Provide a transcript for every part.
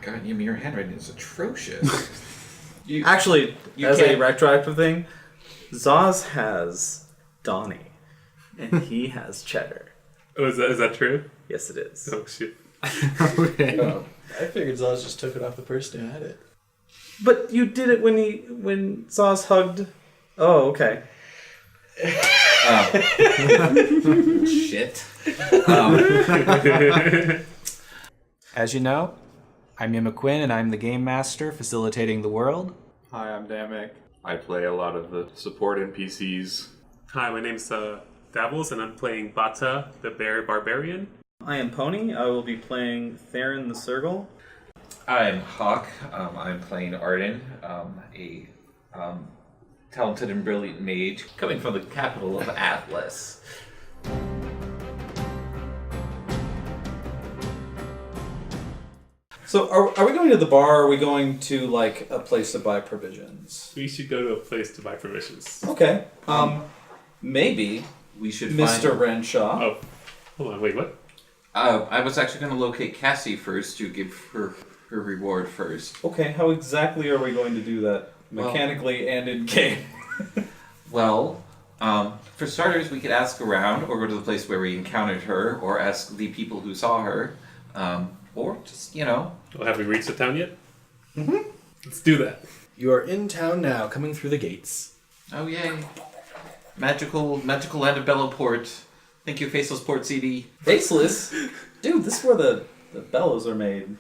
god, your handwriting is atrocious. Actually, as a retroactive thing, Zaz has Donnie, and he has Cheddar. Oh, is that true? Yes, it is. Oh, shit. Okay. I figured Zaz just took it off the person who had it. But you did it when Zaz hugged... Oh, okay. Shit. As you know, I'm Ian McQuinn, and I'm the Game Master facilitating the world. Hi, I'm Damek. I play a lot of the support NPCs. Hi, my name's Davos, and I'm playing Bata, the Bear Barbarian. I am Pony. I will be playing Therrin the Sergal. I'm Hawk. I'm playing Arden, a talented and brilliant mage coming from the capital of Atlas. So, are we going to the bar, or are we going to, like, a place to buy provisions? We should go to a place to buy provisions. Okay. Maybe We should Mr. find... Renshaw. Oh, hold on, wait, what? I was actually going to locate Cassie first to give her reward first. Okay, how exactly are we going to do that? Mechanically and in-game? Well, for starters, we could ask around, or go to the place where we encountered her, or ask the people who saw her, or just, Well, have we reached the town yet? Mm-hmm. Let's do that. You are in town now, coming through the gates. Oh yay! Magical land of Bellowport. Thank you, Faceless Port CD. Faceless? Dude, this is where the bellows are made.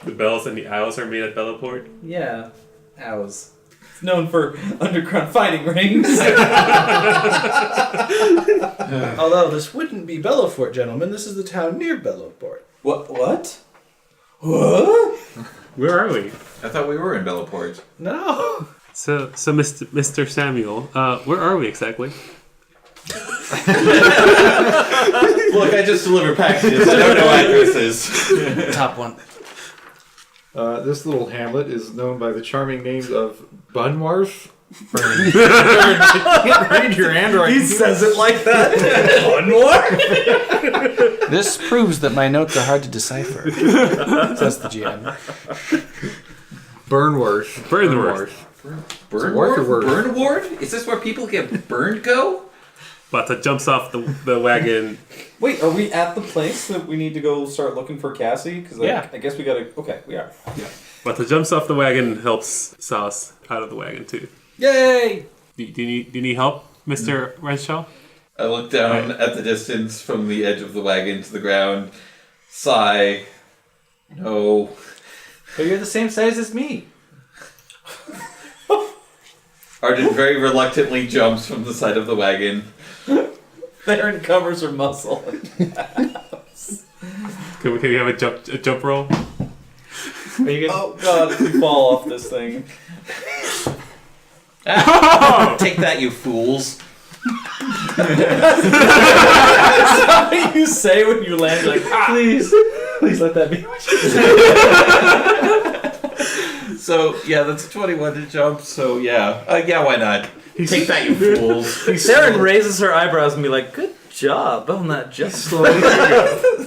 The bells and the owls are made at Bellowport. Yeah, owls. It's known for underground fighting rings. Although this wouldn't be Bellowport, gentlemen. This is the town near Bellowport. What? What? Where are we? I thought we were in Bellowport. No. So Mr. Samuel, where are we exactly? Look, I just deliver packages. I don't know addresses. Top one. This little hamlet is known by the charming names of Burnwurth. Can't read your handwriting. He says it like that. One more? This proves that my notes are hard to decipher. Says the GM. Burnwurth. Burnwurth? Is this where people get burned go? Bata jumps off the wagon. Wait, are we at the place that we need to go start looking for Cassie? Because I guess we gotta... Okay, we are. Yeah. Bata jumps off the wagon and helps Sauce out of the wagon too. Yay! Do you need help, Mr. Renshaw? I look down at the distance from the edge of the wagon to the ground, sigh. No. But you're the same size as me. Arden very reluctantly jumps from the side of the wagon. Therrin covers her muscle. Can we have a jump roll? Are you gonna... Oh god, if we fall off this thing. Take that, you fools. That's what you say when you land, like, Please let that be. So, yeah, that's a 21 to jump, so yeah. Why not? Take that, you fools. Therrin raises her eyebrows and be like, good job on that jump.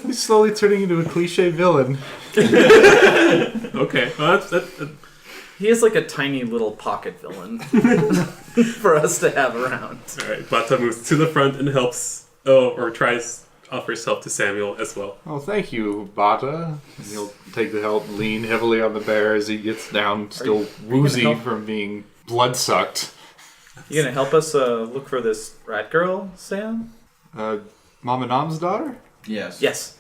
He's slowly turning into a cliche villain. Okay, well, that's He is like a tiny little pocket villain for us to have around. all right. Bata moves to the front and helps, offers help to Samuel as well. Oh, thank you, Bata. And he'll take the help, lean heavily on the bear as he gets down, still woozy from being blood-sucked. You gonna help us look for this rat girl, Sam? Mama Nom's daughter? Yes. Yes.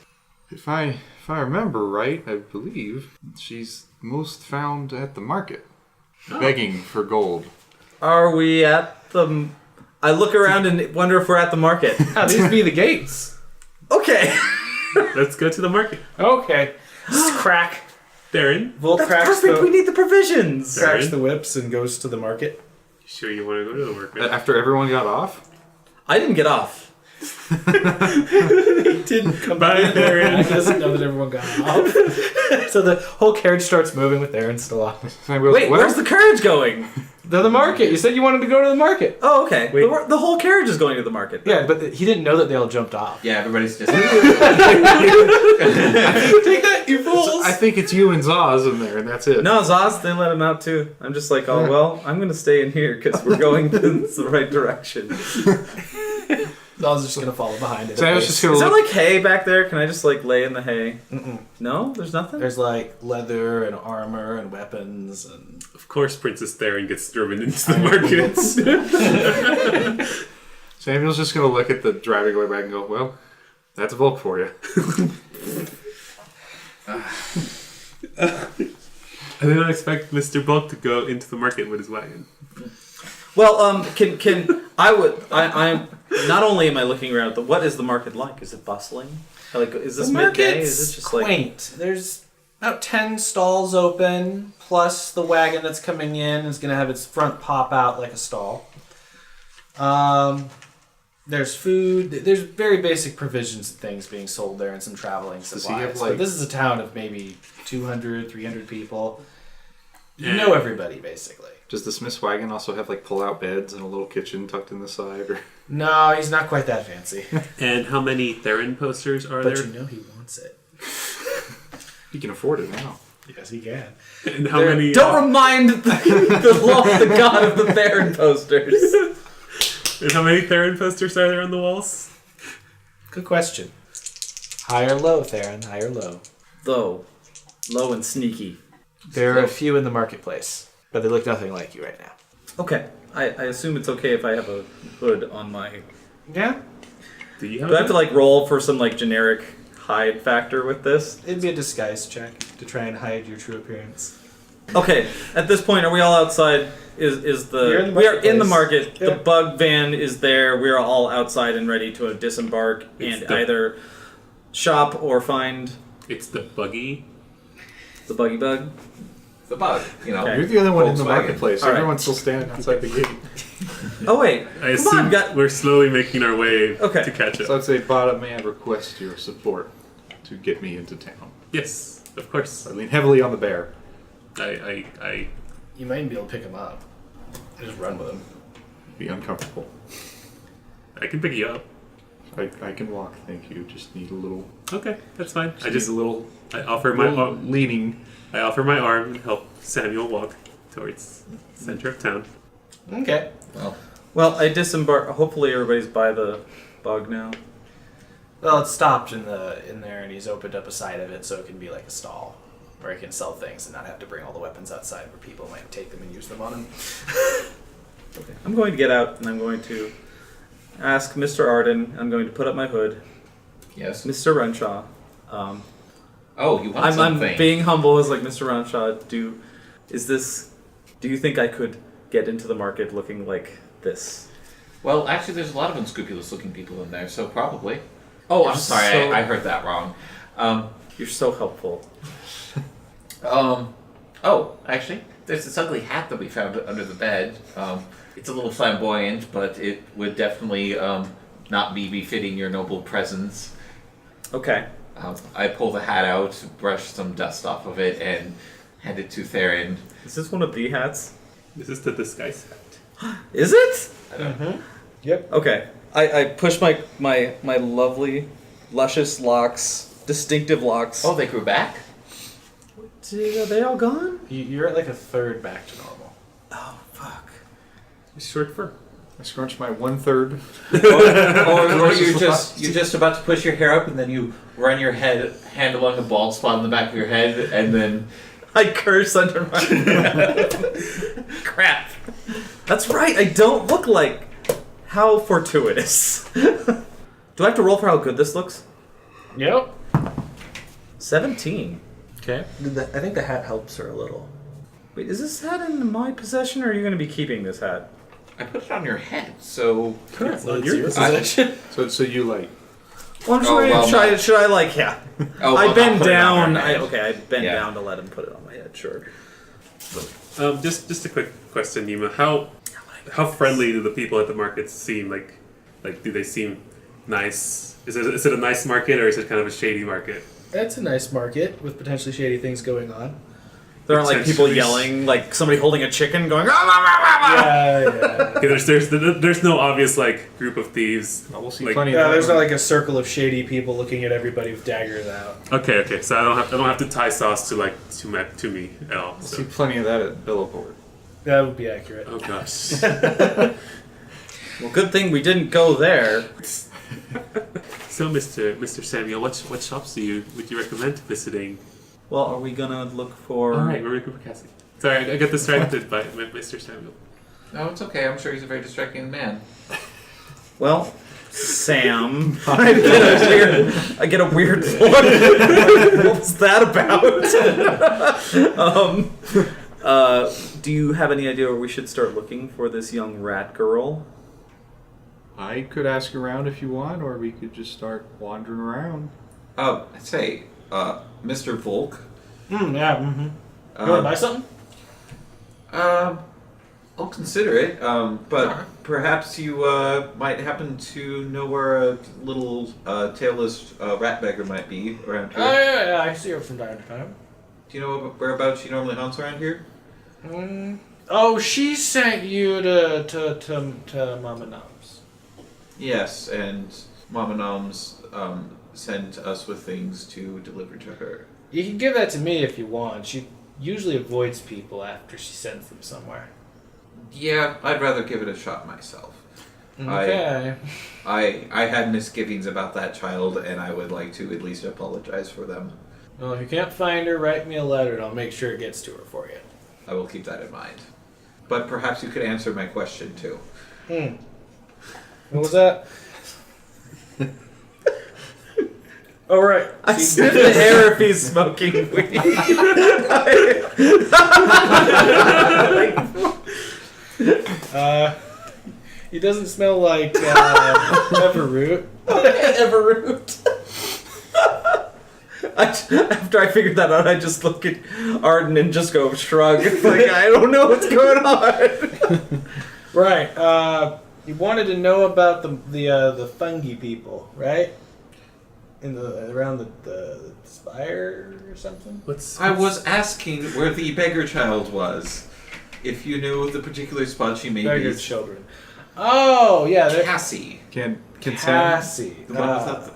If I remember right, I believe she's most found at the market, begging for gold. Are we at the... I look around and wonder if we're at the market. These be the gates. Okay. Let's go to the market. Okay. Just crack. Therrin, Vol That's cracks perfect. We the, need the provisions. cracks the whips and goes to the market. you sure you want to go to the market? After everyone got off? I didn't get off. He didn't come Bye, back. Therrin. He doesn't know that everyone got off. So the whole carriage starts moving with Aaron still off. And I goes, Wait, well, where's the carriage going? The market. You said you wanted to go to the market. Oh, okay. Wait. The whole carriage is going to the market. Yeah, but he didn't know that they all jumped off. Yeah, everybody's just. Take that, you fools! I think it's you and Zaz in there, and that's it. No, Zaz, they let him out too. I'm just like, oh, well, I'm going to stay in here because we're going in the right direction. I was just gonna follow behind it. So I was just gonna Is there look. like hay back there? Can I just like lay in the hay? Mm-mm. No? There's nothing? There's like leather and armor and weapons and. Of course, Princess Therrin gets driven into the markets. Samuel's just gonna look at the driving away back and go, well, that's Volk for you. I did not expect Mr. Bulk to go into the market with his wagon. Well, I'm not only am I looking around, but what is the market like? Is it bustling? Like, is this The midday? market's Is it just like quaint. There's about 10 stalls open, plus the wagon that's coming in is going to have its front pop out like a stall. There's food. There's very basic provisions and things being sold there and some traveling Does he have, supplies. like- But this is a town of maybe 200, 300 people. You Yeah. know everybody, basically. Does the Smith's wagon also have like pull-out beds and a little kitchen tucked in the side? Or No, he's not quite that fancy. And how many Therrin posters are But there? you know he wants it. he can afford it now. Yes, he can. And how many? Don't remind the god of the Therrin posters. And how many Therrin posters are there on the walls? Good question. High or low, Therrin? High or low? Though, low and sneaky. There are a few in the marketplace, but they look nothing like you right now. Okay, I assume it's okay if I have a hood on my. Yeah? Do you have? Do I have to like roll for some like generic hide factor with this? It'd be a disguise check to try and hide your true appearance. Okay, at this point, are we all outside? Is We're in the we are in the marketplace. market? Yeah. The bug van is there. We are all outside and ready to disembark It's and the- either shop or find It's the buggy. the buggy bug. The bug, you know. Okay. You're the other one in the Volkswagen. marketplace. All right. Everyone's still standing outside the gate. Oh wait, I come on, assume we're slowly making our way Okay. to catch up. So I'd say, Bata, may I request your support to get me into town? Yes, of course. I lean heavily on the bear. I You might be able to pick him up. Just run with him. Be uncomfortable. can pick you up. I can walk, thank you. Just need a little. Okay, that's fine. I Need just a little, I offer my little leaning. I offer my arm and help Samuel walk towards the center of town. Okay. Well, I disembark. Hopefully, everybody's by the bug now. Well, it's stopped in there, and he's opened up a side of it so it can be like a stall, where he can sell things and not have to bring all the weapons outside where people might take them and use them on him. I'm going to get out and I'm going to ask Mr. Arden. I'm going to put up my hood. Yes. Mr. Renshaw. Oh, you want I'm something? being humble as like Mr. Renshaw. Do you think I could get into the market looking like this? Well, actually, there's a lot of unscrupulous-looking people in there, so probably. Oh, I'm sorry, So- I heard that wrong. You're so helpful. Oh, actually, there's this ugly hat that we found under the bed. It's a little flamboyant, but it would definitely not be befitting your noble presence. Okay. I pull the hat out, brush some dust off of it, and hand it to Therrin. Is this one of the hats? This is the disguise hat. Is it? I don't Yep. Okay. I push my lovely, luscious locks, distinctive locks. Oh, they grew back? Are they all gone? You're at like a third back to normal. Oh, fuck. It's short fur. I scrunch my 1/3. or you're just about to push your hair up, and then you run your hand along the bald spot on the back of your head, and then I curse under my breath. Crap. That's right. I don't look like. How fortuitous. Do I have to roll for how good this looks? Yep. 17. Okay. I think the hat helps her a little. Wait, is this hat in my possession, or are you going to be keeping this hat? I put it on your head, so Currently, it's your possession. So you like. Well, I'm just Oh, wondering, well, should I like, yeah. Oh, I well, bend not put it on down. her head. I bend Yeah. down to let him put it on my head, sure. Just a quick question, Nima. How friendly do the people at the market seem? Like do they seem nice? Is it a nice market or is it kind of a shady market? That's a nice market with potentially shady things going on. There aren't like people Essentially. yelling, like somebody holding a chicken going. "Ah, ah, ah, ah, ah." Yeah. Okay, there's no obvious like group of thieves. We'll see Like- plenty of Yeah, that. there's not like a circle of shady people looking at everybody with daggers out. Okay, so I don't have to tie sauce to like to me at all. We'll So. see plenty of that at Billowport. That would be accurate. Oh gosh. Well, good thing we didn't go there. So, Mr. Samuel, what shops would you recommend visiting? Well, are we gonna look for? All right, we're looking for Cassie. Sorry, I got distracted by Mr. Samuel. No, it's okay. I'm sure he's a very distracting man. Well, Sam, I get a weird look. What was that about? Do you have any idea where we should start looking for this young rat girl? I could ask around if you want, or we could just start wandering around. Say, Mr. Volk. Yeah. Mm-hmm. You want to buy something? I'll consider it. But perhaps you might happen to know where a little tailless rat beggar might be around here. Yeah. I see her from time to time. Do you know whereabouts she normally haunts around here? Oh, she sent you to Mama Nom's. Yes, and Mama Noms sent us with things to deliver to her. You can give that to me if you want. She usually avoids people after she sends them somewhere. Yeah, I'd rather give it a shot myself. Okay. I had misgivings about that child, and I would like to at least apologize for them. Well, if you can't find her, write me a letter and I'll make sure it gets to her for you. I will keep that in mind. But perhaps you could answer my question too. What was that? Oh, right. I sniff the air if he's smoking weed. He doesn't smell like Everroot. Everroot. After I figured that out, I just look at Arden and just go shrug. It's like, I don't know what's going on. Right. You wanted to know about the fungi people, right? Around the spire or something. I was asking where the beggar child was. If you knew the particular spot she may Beggar be. children. Oh yeah, they're Cassie. Can Sam? Cassie. The one without the...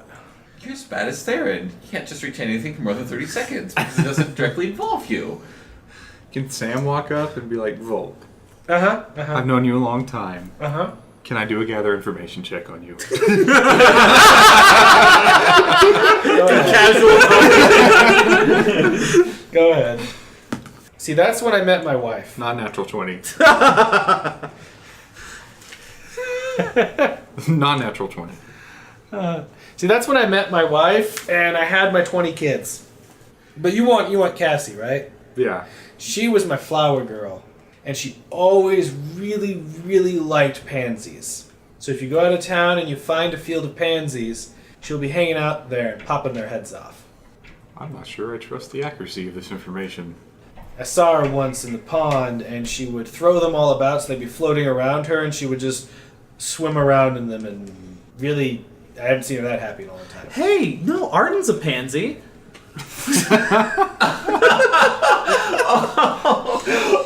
You're as bad as Therrin. You can't just retain anything for more than 30 seconds because it doesn't directly involve you. Can Sam walk up and be like, Volk? I've known you a long time. Uh-huh. Can I do a gather information check on you? Go ahead. See, that's when I met my wife. Not natural 20. Non-natural 20. See, that's when I met my wife, and I had my 20 kids. But you want Cassie, right? Yeah. She was my flower girl, and she always really, really liked pansies. So if you go out of town and you find a field of pansies, she'll be hanging out there and popping their heads off. I'm not sure I trust the accuracy of this information. I saw her once in the pond, and she would throw them all about, so they'd be floating around her, and she would just swim around in them, and really, I haven't seen her that happy in a long time. Hey, no, Arden's a pansy.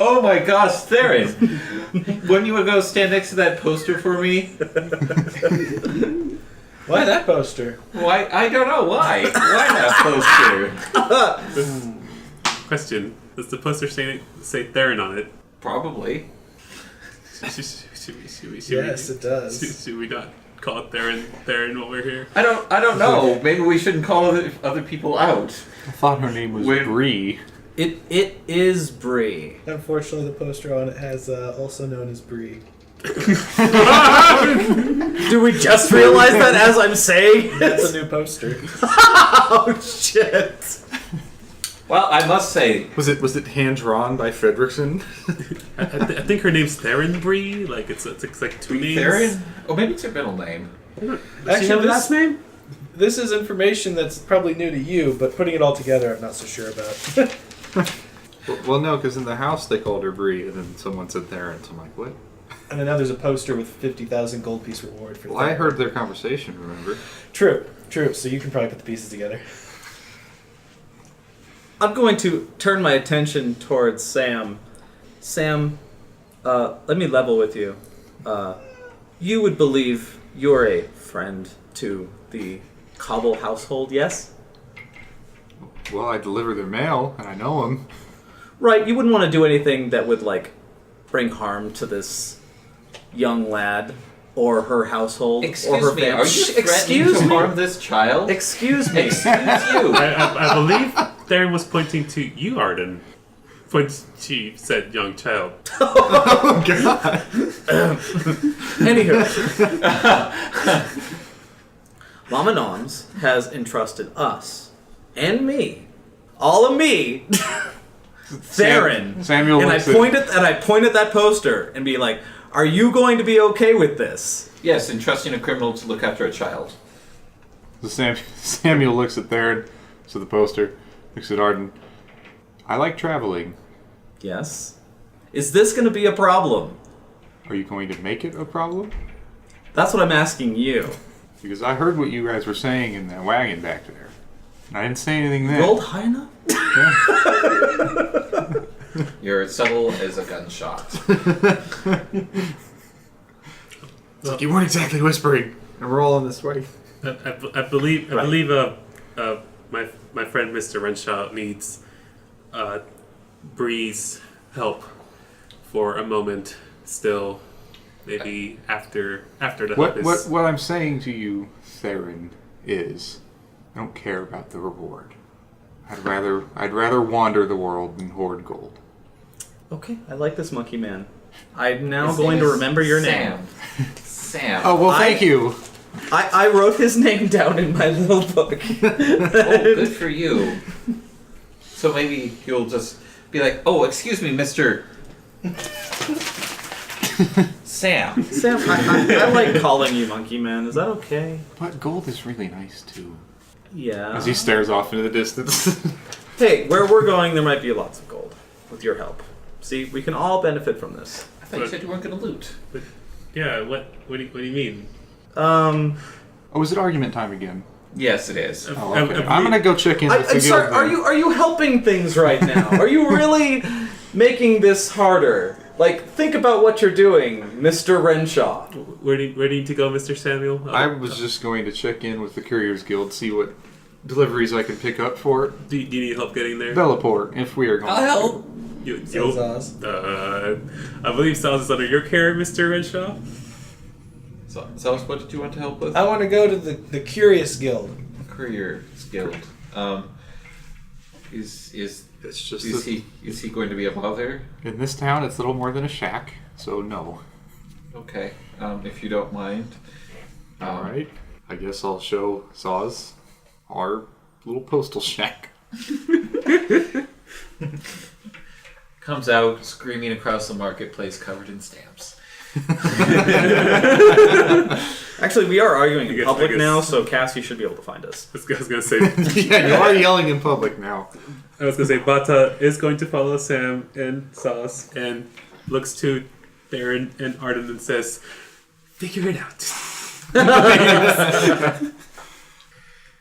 Oh my gosh, Therrin! Wouldn't you go stand next to that poster for me? Why that poster? Why? I don't know why. Why that poster? Question: does the poster say Therrin on it? Probably. Yes, it does. Should we not call it Therrin while we're here? I don't know. Maybe we shouldn't call other people out. I thought her name was Wait. Bree. It is Bree. Unfortunately, the poster on it has also known as Bree. Do we just realize that as I'm saying That's it? a new poster. Oh shit! Well, I must say, Was it hand drawn by Fredrickson? I think her name's Therrin Bree. Like it's like two names. Therrin? Oh, maybe it's her middle name. Does she have a this- last name? This is information that's probably new to you, but putting it all together, I'm not so sure about. Well, no, because in the house they called her Bree, and then someone said Therrin, so I'm like, what? And then now there's a poster with 50,000 gold piece reward for Well, that. I heard their conversation, remember? True. So you can probably put the pieces together. I'm going to turn my attention towards Sam. Sam, let me level with you. You would believe you're a friend to the Cobble household, yes? Well, I deliver their mail, and I know them. Right, you wouldn't want to do anything that would, like, bring harm to this young lad or her household or Excuse her me, family. are you threatening to harm this child? Excuse me. Excuse you. I believe Therrin was pointing to you, Arden. When she said young child. Oh, God. Anywho. Mama Noms has entrusted us and me, all of me, Therrin. Samuel and I looks at- point at that poster and be like, "Are you going to be okay with this?" Yes, entrusting a criminal to look after a child. So Samuel looks at Therrin, to the poster, looks at Arden. I like traveling. Yes. Is this going to be a problem? Are you going to make it a problem? That's what I'm asking you. Because I heard what you guys were saying in that wagon back there. And I didn't say anything then. Rolled high enough? You're as subtle as a gunshot. It's like you weren't exactly whispering. And we're all on this way. I believe my friend Mr. Renshaw needs Bree's help for a moment still. Maybe after the help is... What I'm saying to you, Therrin, is I don't care about the reward. I'd rather wander the world than hoard gold. Okay, I like this monkey man. I'm now His going name to is remember your Sam. name. Sam. Oh, well, thank you. I wrote his name down in my little book. Oh, good for you. So maybe you'll just be like, "Oh, excuse me, Mr. Sam." Sam, I like calling you monkey man. Is that okay? But gold is really nice, too. Yeah. As he stares off into the distance. Hey, where we're going, there might be lots of gold. With your help. See, we can all benefit from this. I thought you said you weren't going to loot. But, yeah, what do you mean? Oh, is it argument time again? Yes, it is. Oh, okay. I'm gonna go check in with the I'm sorry, guild. are you helping things right now? Are you really making this harder? Like, think about what you're doing, Mr. Renshaw. Where do you need to go, Mr. Samuel? I was just going to check in with the Couriers Guild, see what deliveries I can pick up for it. Do you need help getting there? Belleport, if we are going. I'll help. You'll- Zaz. I believe Sals is under your care, Mr. Renshaw. So what did you want to help with? I want to go to the Curious Guild. Courier Guild. Is It's just is he going to be a bother? in this town, it's little more than a shack, so no. Okay. If you don't mind. All right. I guess I'll show Saz our little postal shack. Comes out screaming across the marketplace, covered in stamps. Actually, we are arguing in I guess- public I guess- now, so Cassie should be able to find us. I was gonna say, Yeah, you are yelling in public now. Bata is going to follow Sam and Sauce and looks to Therrin and Arden and says, "Figure it out."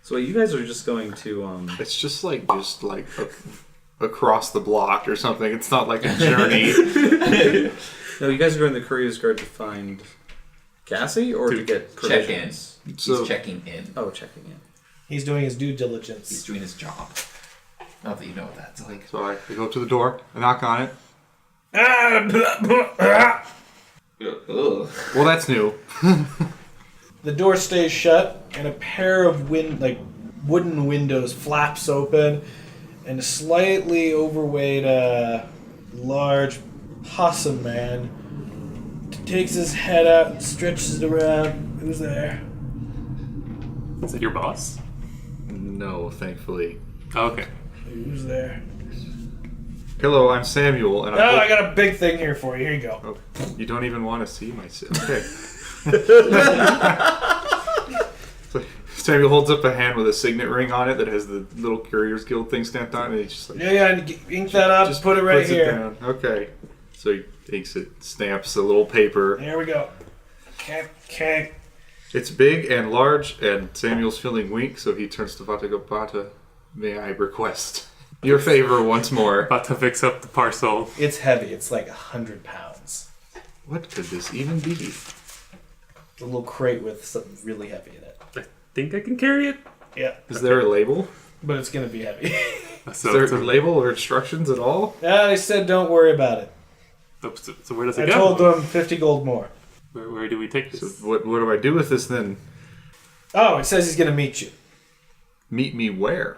So you guys are just going to, It's just like across the block or something. It's not like a journey. No, you guys are going to the Courier's Guard to find Cassie, or to get Check in. provisions? So- He's checking in. Oh, checking in. He's doing his due He's diligence. doing his job. Not that you know what that's like. So I go up to the door, I knock on it. Ugh. Well, that's new. The door stays shut, and a pair of wooden windows flaps open, and a slightly overweight, large possum man takes his head out and stretches it around. Who's there? Is that your boss? No, thankfully. Oh, okay. Who's there? Hello, I'm Samuel, and Oh, I got a big thing here for you. Here you go. Oh, you don't even want to see my... Okay. So Samuel holds up a hand with a signet ring on it that has the little Couriers Guild thing stamped on it, and he's just like... Yeah, and ink that up. Just put it right puts here. down. Okay. So he inks it, stamps a little paper. There we go. Okay. It's big and large, and Samuel's feeling weak, so he turns to Bata and goes, "Bata, may I request Your favor once more. Bata picks up the parcel. It's heavy. It's like 100 pounds. What could this even be? A little crate with something really heavy in it. I think I can carry it. Yeah, Is there a label? but it's gonna be heavy. So, Is there so, a label or instructions at all? Yeah, they said don't worry about it. so where does it I go? told them 50 gold more. Where do we take So this? what do I do with this then? Oh, it says he's gonna meet you. Meet me where?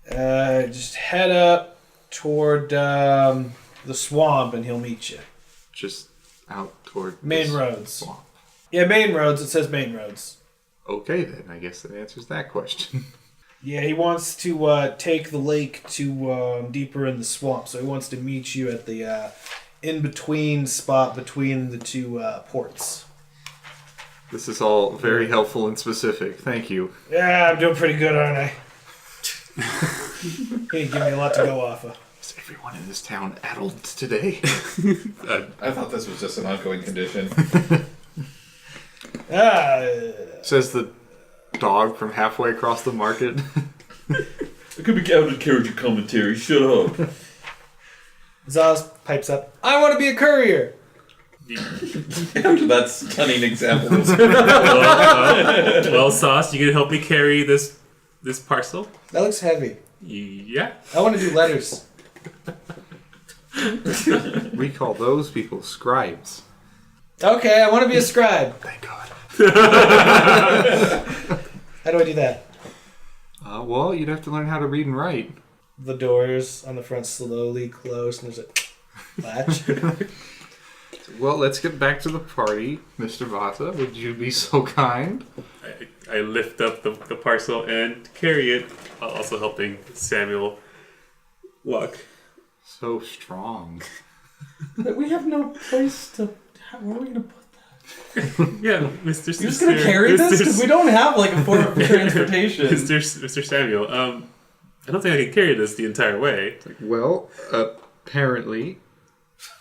Just head up toward the swamp and he'll meet you. Just out toward Main this roads. swamp. Yeah, main roads. It says main roads. Okay then, I guess that answers that question. Yeah, he wants to take the lake to deeper in the swamp, so he wants to meet you at the in-between spot between the two ports. This is all very helpful and specific. Thank you. Yeah, I'm doing pretty good, aren't I? He didn't give me a lot to go off of. Is everyone in this town addled today? I thought this was just an ongoing condition. Says the dog from halfway across the market. It could be out of character commentary. Shut up. Zaz pipes up. I want to be a courier. After that stunning example. Well, Sauce, you can help me carry this parcel? That looks heavy. Yeah. I want to do letters. We call those people scribes. Okay, I want to be a scribe. Thank God. How do I do that? Well, you'd have to learn how to read and write. The doors on the front slowly close, and there's a latch. Well, let's get back to the party. Mr. Bata, would you be so kind? I lift up the parcel and carry it, also helping Samuel walk. So strong. But we have no place to. Where are we gonna put that? Yeah, Mr. You're just gonna carry this? Because we don't have like a form of transportation. Mr. Samuel, I don't think I can carry this the entire way. Well, apparently,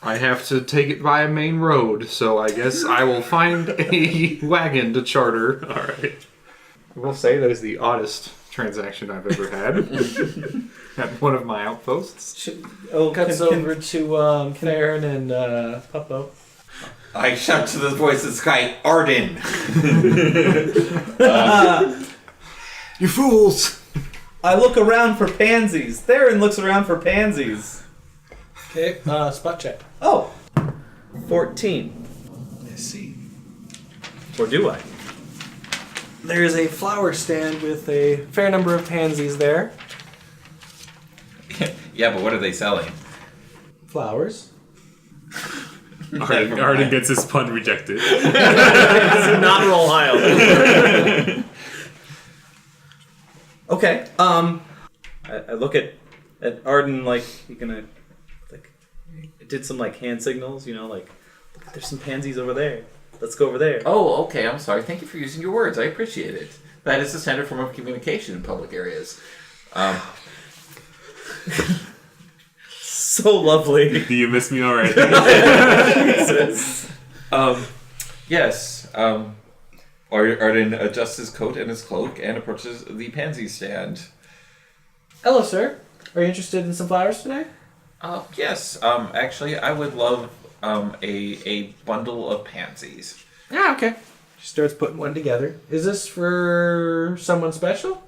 I have to take it by a main road, so I guess I will find a wagon to charter. All right. We'll say that is the oddest transaction I've ever had at one of my outposts. Cuts over to Therrin and Puppo. I shout to the voice of the sky, Arden. You fools! I look around for pansies. Therrin looks around for pansies. Okay, spot check. Oh, 14. I see. Or do I? There is a flower stand with a fair number of pansies there. Yeah, but what are they selling? Flowers. Arden gets his pun rejected. Not roll high on that. Okay. I look at Arden like he gonna like did some like hand signals, you know, like look, there's some pansies over there. Let's go over there. Oh, okay, I'm sorry. Thank you for using your words. I appreciate it. That is the standard form of communication in public areas. So lovely. Do you miss me already? Jesus. Yes. Arden adjusts his coat and his cloak and approaches the pansy stand. Hello, sir. Are you interested in some flowers today? Yes. Actually, I would love a bundle of pansies. Yeah, okay. She starts putting one together. Is this for someone special?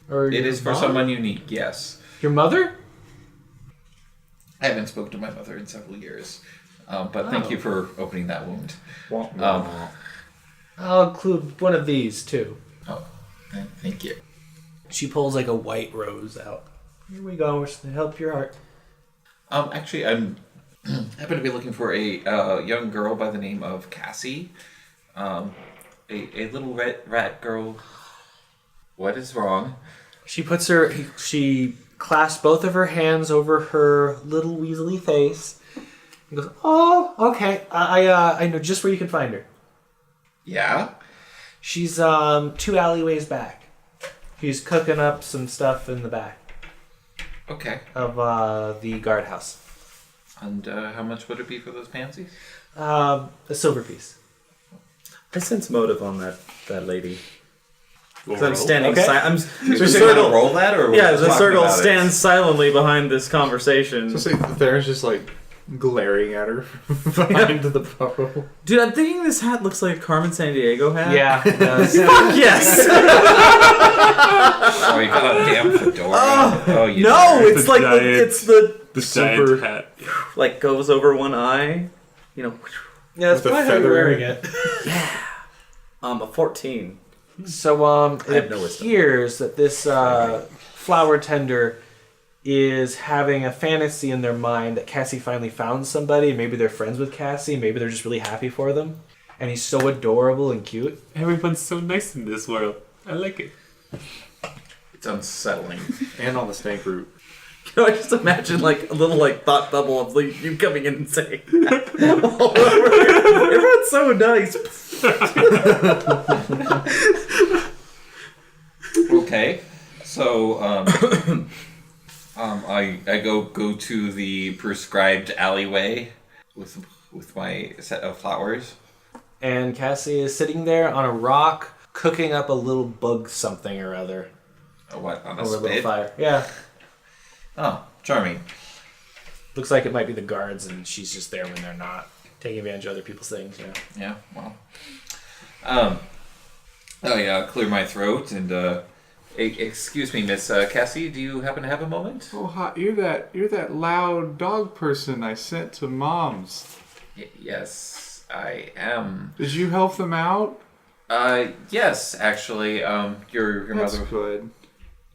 Or It your is for mom? someone unique, yes. Your mother? I haven't spoken to my mother in several years, but thank you for opening that wound. I'll include one of these, too. Oh, thank you. She pulls like a white rose out. Here we go. To help your heart. Actually, I'm happen to be looking for a young girl by the name of Cassie. A little rat girl. What is wrong? She clasps both of her hands over her little weaselly face and goes, "Oh, okay. I know just where you can find her. Yeah? She's 2 alleyways back. She's cooking up some stuff in the back Okay. of the guardhouse. And how much would it be for those pansies? A silver piece. I sense motive on that lady. 'Cause I'm standing Okay. I'm Is the we circle. roll that, or Yeah, we're the talking circle about it? stands silently behind this conversation. So say Therrin's just like glaring at her behind the bow. Dude, I'm thinking this hat looks like a Carmen Sandiego hat. Yeah, it does. Yes. Oh, you got a damn fedora. Oh, you No, nerd. it's like giant- it's the The Super- giant hat. like goes over one eye. You know, Yeah, that's With a probably how you're feather. wearing it. a 14. So, I it have no wisdom. appears that this flower tender is having a fantasy in their mind that Cassie finally found somebody. Maybe they're friends with Cassie. Maybe they're just really happy for them. And he's so adorable and cute. Everyone's so nice in this world. I like it. It's unsettling. And on the snake root. Can I just imagine like a little like thought bubble of like, you coming in and saying, "Everyone's so nice." Okay, so I go to the prescribed alleyway with my set of flowers. And Cassie is sitting there on a rock, cooking up a little bug something or other What, on a over a little spit? fire. Yeah. Oh, charming. Looks like it might be the guards, and she's just there when they're not. Taking advantage of other people's things, yeah. Yeah, well. I clear my throat and excuse me, Miss Cassie, do you happen to have a moment? Oh, hi, you're that loud dog person I sent to Mom's. Yes, I am. Did you help them out? Yes, actually, your That's mother. good.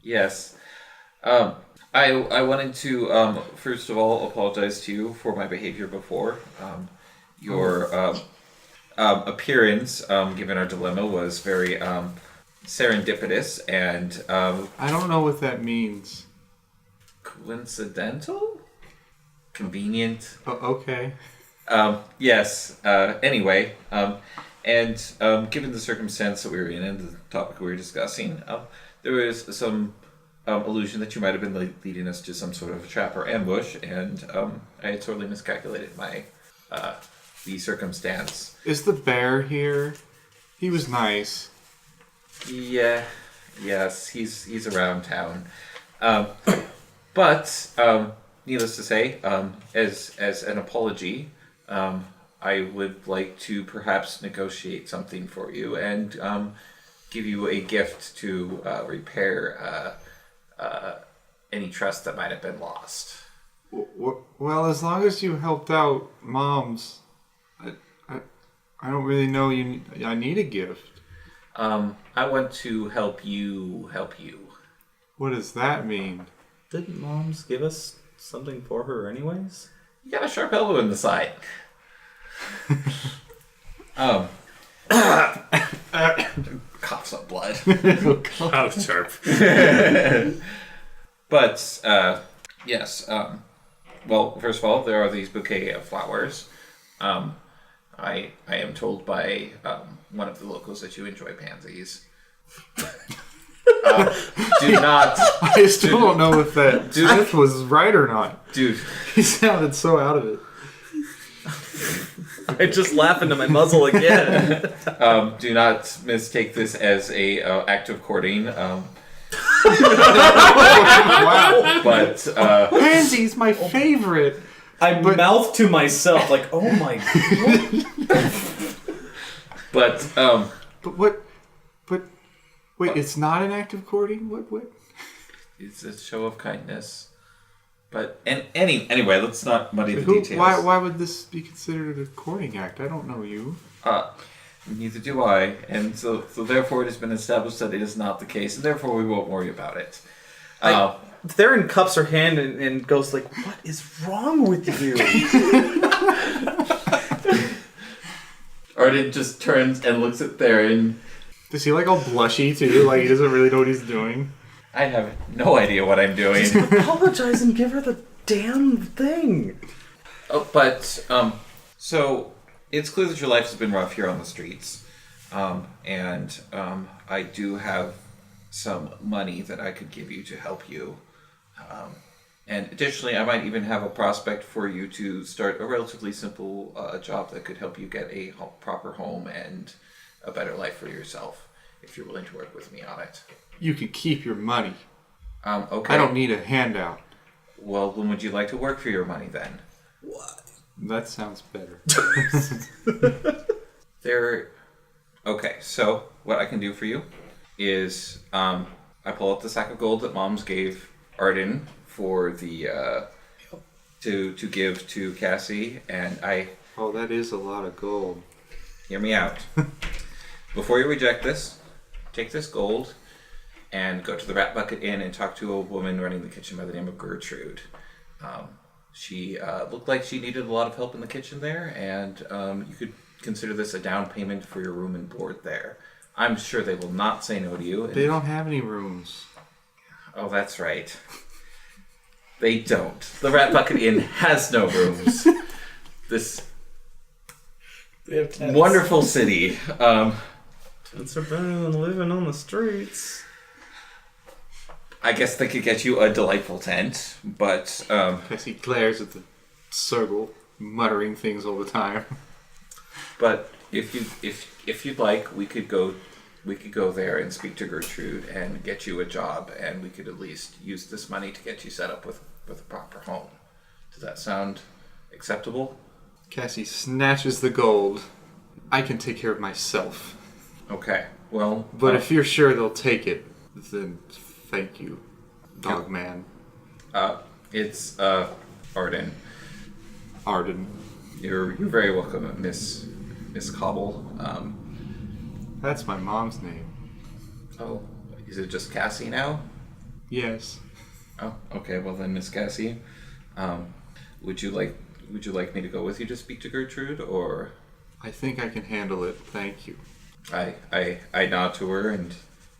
Yes. I wanted to first of all apologize to you for my behavior before. Your appearance, given our dilemma, was very serendipitous and I don't know what that means. coincidental, convenient. Oh, okay. Yes. Anyway, and given the circumstance that we were in and the topic we were discussing, there was some illusion that you might have been leading us to some sort of a trap or ambush, and I had totally miscalculated my the circumstance. Is the bear here? He was nice. Yeah. Yes, he's around town. But needless to say, as an apology, I would like to perhaps negotiate something for you and give you a gift to repair any trust that might have been lost. Well, as long as you helped out Mom's, I don't really know I need a gift. I want to help you. What does that mean? Didn't Moms give us something for her anyways? You got a sharp elbow in the side. Coughs up blood. How sharp. But yes. Well, first of all, there are these bouquet of flowers. I am told by one of the locals that you enjoy pansies. Do not, I still don't know if that Smith was right or not. dude. He sounded so out of it. I just laugh into my muzzle again. Do not mistake this as a act of courting. Wow. But Pansy's my favorite. I mouth to myself like, oh my god. but But what? But wait, it's not an act of courting. What? it's a show of kindness. But anyway, let's not muddy the Who? details. Why would this be considered a courting act? I don't know you. Neither do I, and so therefore it has been established that it is not the case, and therefore we won't worry about it. Therrin cups her hand and goes like, what is wrong with you? Arden just turns and looks at Therrin. Does he like all blushy too? Like he doesn't really know what he's doing. I have no idea what I'm doing. Apologize and give her the damn thing. So it's clear that your life has been rough here on the streets, and I do have some money that I could give you to help you. And additionally, I might even have a prospect for you to start a relatively simple job that could help you get a proper home and a better life for yourself. if you're willing to work with me on it. You can keep your money. Okay. I don't need a handout. Well, when would you like to work for your money then? That sounds better. Okay, so what I can do for you is I pull out the sack of gold that Moms gave Arden for the to give to Cassie, and I Oh, that is a lot of gold. hear me out. Before you reject this, take this gold and go to the Rat Bucket Inn and talk to a woman running the kitchen by the name of Gertrude. She looked like she needed a lot of help in the kitchen there, and you could consider this a down payment for your room and board there. I'm sure they will not say no to you. They don't have any rooms. Oh, that's right. They don't. The Rat Bucket Inn has no rooms. This They have tents. wonderful city. Tents are better than living on the streets. I guess they could get you a delightful tent, but Cassie glares at the circle, muttering things all the time. but if you'd like, we could go there and speak to Gertrude and get you a job, and we could at least use this money to get you set up with a proper home. Does that sound acceptable? Cassie snatches the gold. I can take care of myself. Okay. Well, But if you're sure they'll take it, then thank you, dog man. it's Arden. Arden. You're very welcome, Miss Cobble. That's my mom's name. Oh, is it just Cassie now? Yes. Oh, okay. Well then, Miss Cassie, would you like me to go with you to speak to Gertrude, or? I think I can handle it. Thank you. I nod to her and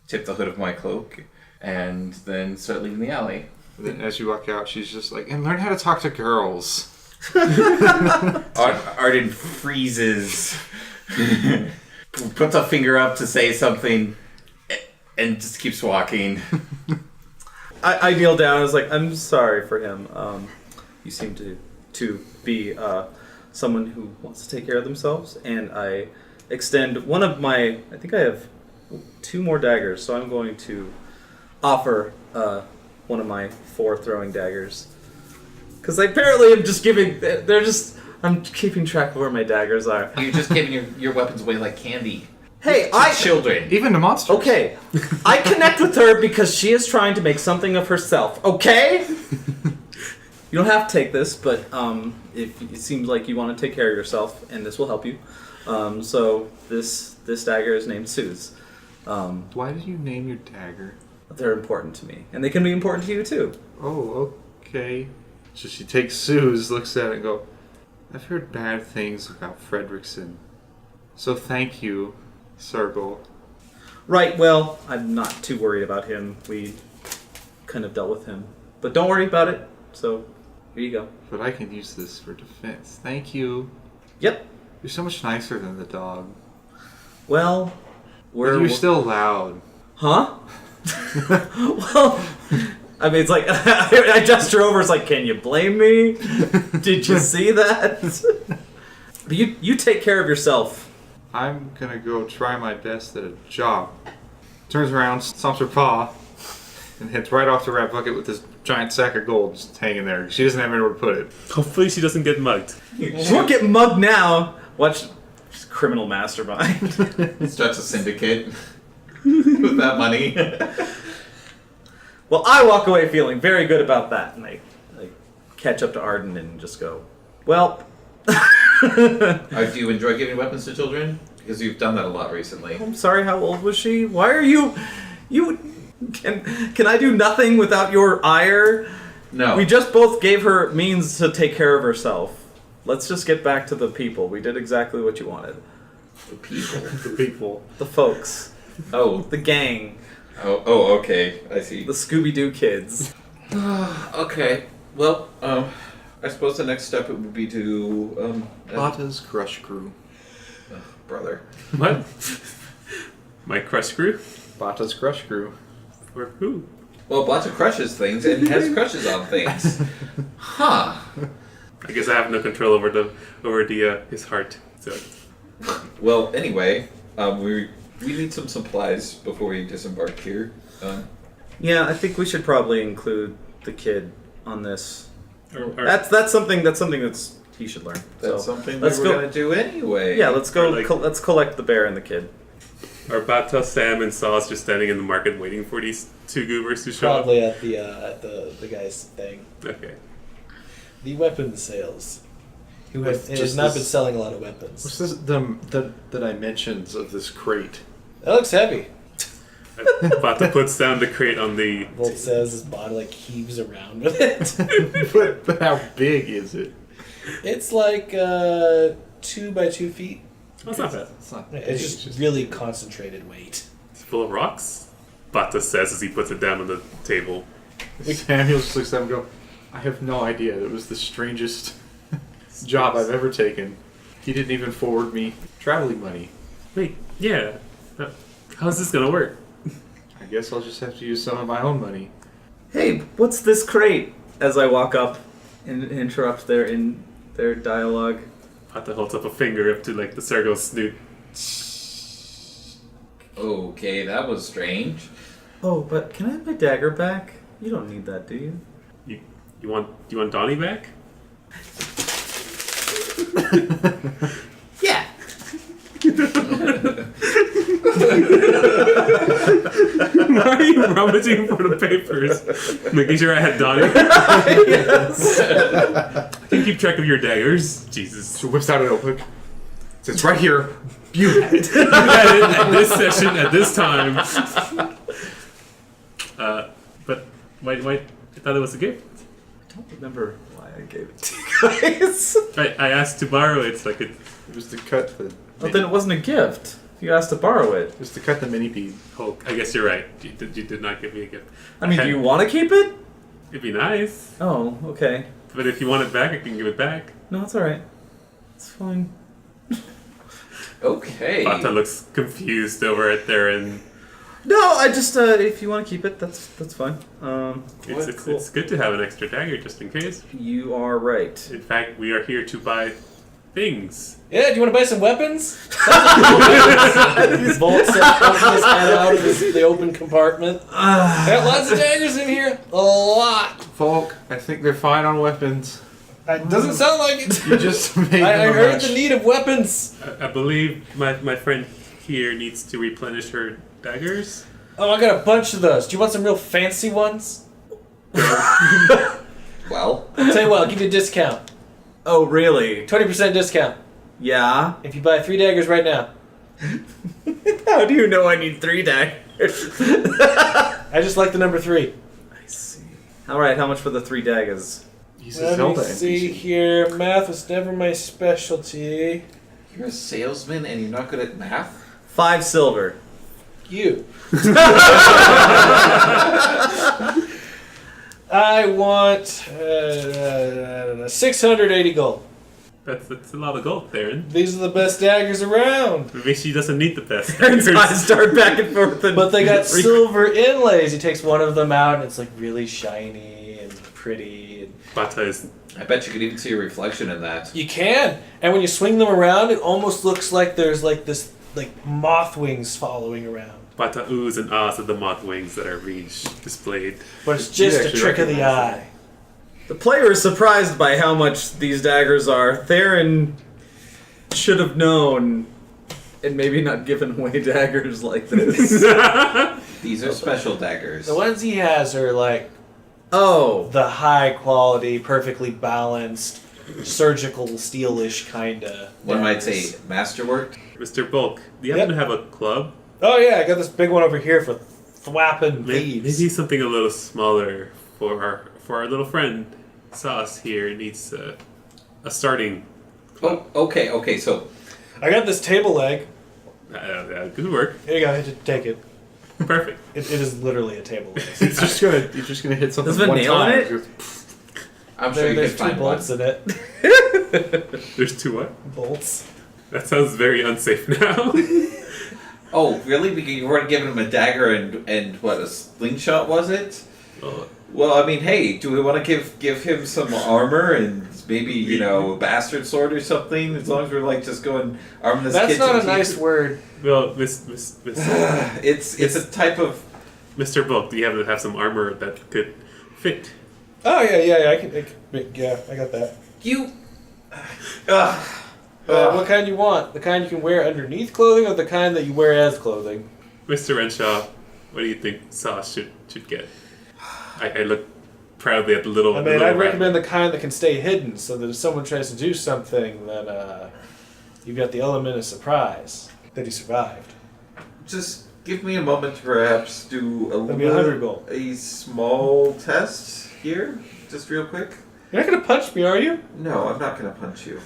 tip the hood of my cloak, and then start leaving the alley. Then as you walk out, she's just like, and learn how to talk to girls. Arden freezes, puts a finger up to say something, and just keeps walking. I kneel down. I was like, I'm sorry for him. You seem to be someone who wants to take care of themselves, and I extend one of my. I think I have 2 more daggers, so I'm going to offer one of my 4 throwing daggers. Because apparently I'm just giving. I'm keeping track of where my daggers are. You're just giving your weapons away like candy. Hey, To children. Even to monsters. Okay, I connect with her because she is trying to make something of herself. Okay. You don't have to take this, but if it seems like you want to take care of yourself, and this will help you. So this dagger is named Sue's. Why did you name your dagger? They're important to me, and they can be important to you too. Oh, okay. So she takes Sue's, looks at it and go, I've heard bad things about Fredrickson. So thank you, Circle. Right. Well, I'm not too worried about him. We kind of dealt with him, but don't worry about it. So here you go. But I can use this for defense. Thank you. Yep. You're so much nicer than the dog. Well, But you're still loud. Huh? Well, I mean, it's like, I gesture over, it's like, can you blame me? Did you see that? But you take care of yourself. I'm gonna go try my best at a job. Turns around, stomps her paw, and heads right off the rat bucket with this giant sack of gold just hanging there. She doesn't have anywhere to put it. Hopefully she doesn't get mugged. She won't get mugged now. Watch, criminal mastermind. Starts a syndicate with that money. Well, I walk away feeling very good about that, and I catch up to Arden and just go, well... Do you enjoy giving weapons to children? Because you've done that a lot recently. I'm sorry, how old was she? Why are you... Can I do nothing without your ire? No. We just both gave her means to take care of herself. Let's just get back to the people. We did exactly what you wanted. The people. The people. The folks. Oh. The gang. Oh, okay. I see. The Scooby-Doo kids. Okay. Well, I suppose the next step would be to, Bata's crush crew. brother. What? My crush crew? Bata's crush crew. For who? Well, Bata crushes things and has crushes on things. Huh. I guess I have no control over his heart. So Well, anyway, We need some supplies before we disembark here. Yeah, I think we should probably include the kid on this. Or That's something that's he should learn. That's So, something let's we were gonna do anyway. Yeah, let's go. Or like- Let's collect the bear and the kid. are Bata, Sam, and Sauce just standing in the market waiting for these two goobers to show Probably at the guy's thing. up? Okay. The weapons sales. Who With has just not this- been selling a lot of weapons. What's this, the dimensions of this crate? That looks heavy. Bata puts down the crate on the. Volt says his body like heaves around with it. but how big is it? It's like 2 by 2 feet. That's not bad. It's not. It's just really concentrated weight. It's full of rocks. Bata says as he puts it down on the table. Samuel just looks at him and go, I have no idea. It was the strangest job I've ever taken. He didn't even forward me traveling money. Wait, yeah. How's this gonna work? I guess I'll just have to use some of my own money. Hey, what's this crate? As I walk up and interrupt their dialogue. Bata holds up a finger up to like the Sergo's snoot. Okay, that was strange. Oh, but can I have my dagger back? You don't need that, do you? You want Donnie back? Yeah. Why are you rummaging for the papers? Making sure I had Donnie. Yes. I can keep track of your daggers. Jesus. So whips out a notebook. It's right here. You had it. At this session, at this time. But why? I thought it was a gift. I don't remember why I gave it to you guys. I asked to borrow it. It's like it. It was to cut the. Well, then it wasn't a gift. You asked to borrow it. It was to cut the mini pea. Oh, I guess you're right. You did not give me a gift. I mean, do you want to keep it? It'd be nice. Oh, okay. But if you want it back, I can give it back. No, it's alright. It's fine. Okay. Bata looks confused over at Therrin. No, I just if you want to keep it, that's fine. It's good to have an extra dagger just in case. You are right. In fact, we are here to buy things. Yeah, do you want to buy some weapons? Volt says, poking his head out of the open compartment. Got lots of daggers in here. A lot. Folk, I think they're fine on weapons. It doesn't sound like it. You just made I them a heard match. the need of weapons. I believe my friend here needs to replenish her daggers. Oh, I got a bunch of those. Do you want some real fancy ones? Well, I'll tell you what, I'll give you a discount. Oh, really? 20% discount. Yeah? If you buy 3 daggers right now. How do you know I need 3 daggers? I just like the number 3. I see. Alright, how much for the 3 daggers? He's a Let me Zelda see NPC. here. Math was never my specialty. you're a salesman and you're not good at math? 5 silver. You. I want 680 gold. That's a lot of gold, Therrin. These are the best daggers around. Maybe she doesn't need the best Aaron's daggers. eyes start back and forth. And But they got silver inlays. He takes one of them out and it's like really shiny and pretty. And Bata is. I bet you could even see a reflection in that. you can. And when you swing them around, it almost looks like there's like this like moth wings following around. Bata oohs and ahs at the moth wings that are being displayed. But it's just a actually trick of the recognize eye. The player is surprised by how much these daggers are. Therrin should have known and maybe not given away daggers like this. These are special daggers. The ones he has are like Oh. the high quality, perfectly balanced, surgical steel-ish kinda. One might daggers. say masterwork. Mr. Bulk, do you Yep. happen to have a club? Oh yeah, I got this big one over here for thwapping Maybe thieves. something a little smaller for our little friend Sauce here needs a starting. Oh, okay, so I got this table leg. Good work. Here you go, take it. Perfect. It is literally a table leg. You're just gonna hit something Does it have a one nail in time. it? I'm sure you There's can 2 find one. bolts in it. There's 2 what? Bolts. That sounds very unsafe now. Oh, really? Because you weren't giving him a dagger and what, a slingshot was it? Well, Well, I mean, hey, do we want to give him some armor and maybe a bastard sword or something? As long as we're like just going arm this That's kid. not to a the nice teeth. word. Well, It's a type of. Mr. Volk, do you happen to have some armor that could fit? Oh yeah. I got that. You. What kind you want? The kind you can wear underneath clothing, or the kind that you wear as clothing? Mr. Renshaw, what do you think Sauce should get? I look proudly at the little. I mean, little I'd rat. recommend the kind that can stay hidden, so that if someone tries to do something, then you've got the element of surprise that he survived. Just give me a moment to perhaps do That'd be 100 gold. a small test here, just real quick. You're not gonna punch me, are you? No, I'm not going to punch you.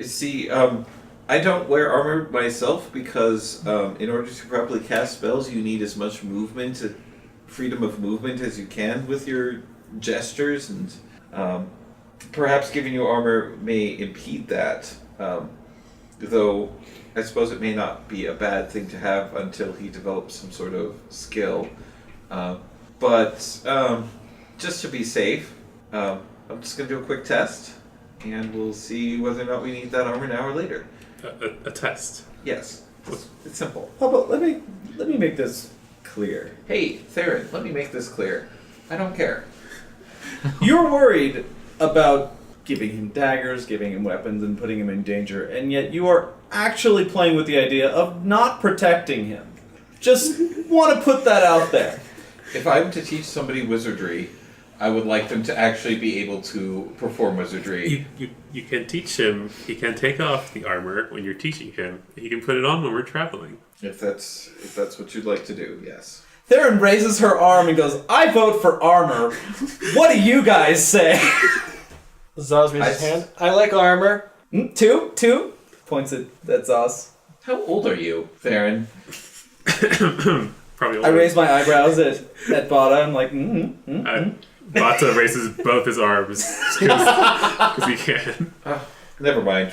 See, I don't wear armor myself because in order to properly cast spells, you need as much freedom of movement as you can with your gestures, and perhaps giving you armor may impede that. Though I suppose it may not be a bad thing to have until he develops some sort of skill. But just to be safe, I'm just going to do a quick test, and we'll see whether or not we need that armor now or later. A test. Yes, it's simple. How about let me make this clear. Hey, Therrin, let me make this clear. I don't care. You're worried about giving him daggers, giving him weapons, and putting him in danger, and yet you are actually playing with the idea of not protecting him. Just want to put that out there. If I'm to teach somebody wizardry, I would like them to actually be able to perform wizardry. You can teach him. He can take off the armor when you're teaching him. He can put it on when we're traveling. If that's what you'd like to do, yes. Therrin raises her arm and goes, I vote for armor. What do you guys say? Zaz raises his hand. I like armor. Two. Points at Zaz. How old are you, Therrin? Probably. I raise my eyebrows at Bata. I'm like, Bata raises both his arms because he can. Never mind.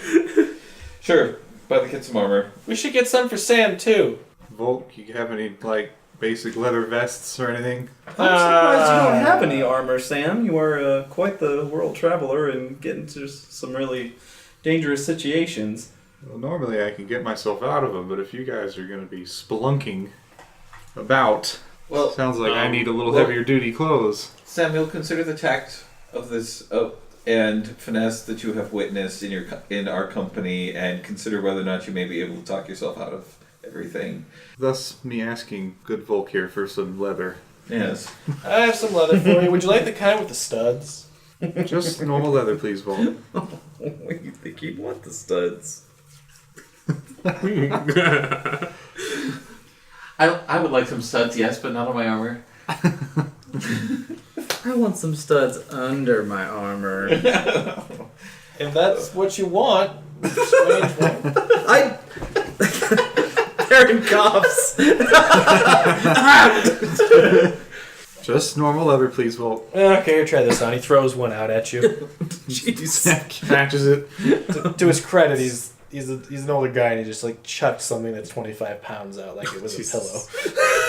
Sure, buy the kid some armor. We should get some for Sam too. Volk, you have any basic leather vests or anything? I'm surprised you don't have any armor, Sam. You are quite the world traveler and get into some really dangerous situations. Well, normally I can get myself out of them, but if you guys are going to be spelunking about, Well, sounds like I need a little well- heavier duty clothes. Samuel, consider the tact of this and finesse that you have witnessed in our company, and consider whether or not you may be able to talk yourself out of everything. Thus, me asking good Volk here for some leather. Yes. I have some leather for you. Would you like the kind with the studs? Just normal leather, please, Volk. What, you think you'd want the studs? I would like some studs, yes, but not on my armor. I want some studs under my armor. If that's what you want, strange one. Therrin coughs. Just normal leather, please, Volk. Okay, here, try this on. He throws one out at you. Jeez. Matches it. To his credit, he's an older guy, and he just chucked something that's 25 pounds out like it was a pillow.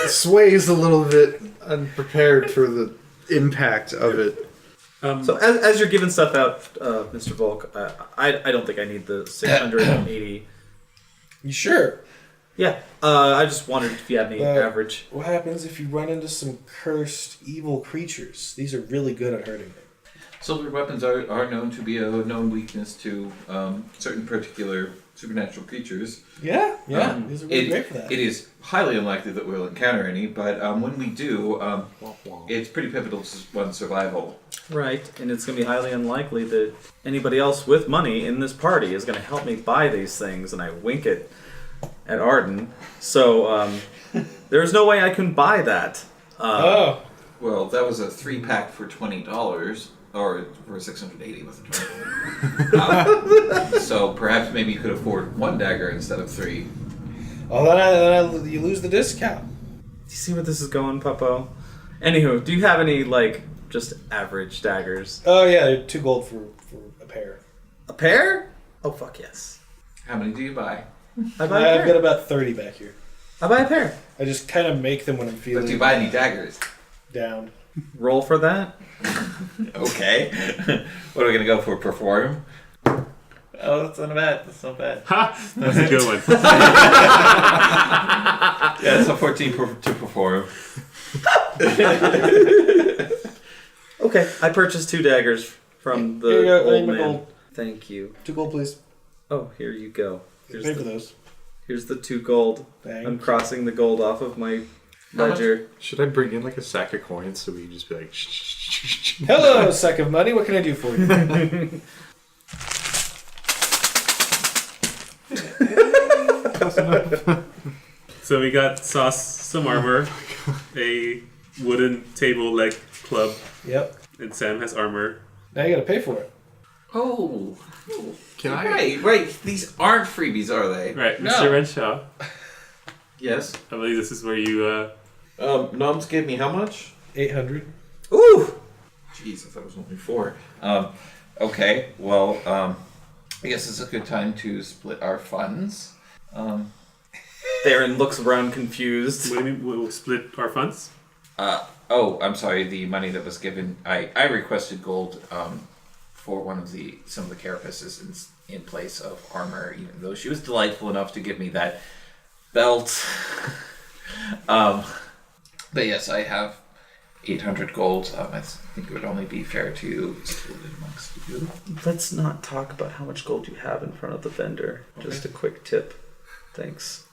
Sways a little bit, unprepared for the impact of it. So as you're giving stuff out, Mr. Volk, I don't think I need the 680. You sure? Yeah, I just wondered if you had any average. What happens if you run into some cursed evil creatures? These are really good at hurting them. Silver weapons are known to be a known weakness to certain particular supernatural creatures. Yeah, these are really great for that. It is highly unlikely that we'll encounter any, but when we do, it's pretty pivotal to one's survival. Right, and it's going to be highly unlikely that anybody else with money in this party is going to help me buy these things, and I wink at Arden. So there's no way I can buy that. Well, that was a 3-pack for $20. Or for 680 with a 20. So perhaps maybe you could afford 1 dagger instead of 3. Oh, then you lose the discount. Do you see where this is going, Puppo? Anywho, do you have any, just average daggers? Oh, yeah, they're 2 gold for a pair. A pair? Oh, fuck yes. How many do you buy? I buy a I've got pair. about 30 back here. I buy a pair. I just kind of make them when I'm feeling But do you buy any daggers? down. Roll for that. Okay. What are we gonna go for? Perform? Oh, that's not bad. That's not bad. Ha! That's a good one. Yeah, it's a 14 to perform. Okay, I purchased 2 daggers from Here you the go, old name the man. gold. Thank you. 2 gold, please. Oh, here you go. Here's Pay for the, those. here's the 2 gold. Thanks. I'm crossing the gold off of my How much? ledger. Should I bring in like a sack of coins so we can just be like, shh, shh, shh, shh, shh. Hello, sack of money. What can I do for you? So we got Sauce some armor, a wooden table leg club, Yep. and Sam has armor. Now you gotta pay for it. Oh. Can I? Right. These aren't freebies, are they? Right, No. Mr. Renshaw. Yes. I believe this is where you. Noms gave me how much? 800. Ooh! Jeez, I thought it was only 4. Okay, well, I guess it's a good time to split our funds. Therrin looks around confused. What do you mean we'll split our funds? Oh, I'm sorry. The money that was given, I requested gold for some of the carapaces in place of armor, even though she was delightful enough to give me that belt. But yes, I have 800 gold. I think it would only be fair to split it amongst you. Let's not talk about how much gold you have in front of the vendor. Just a quick tip. Thanks.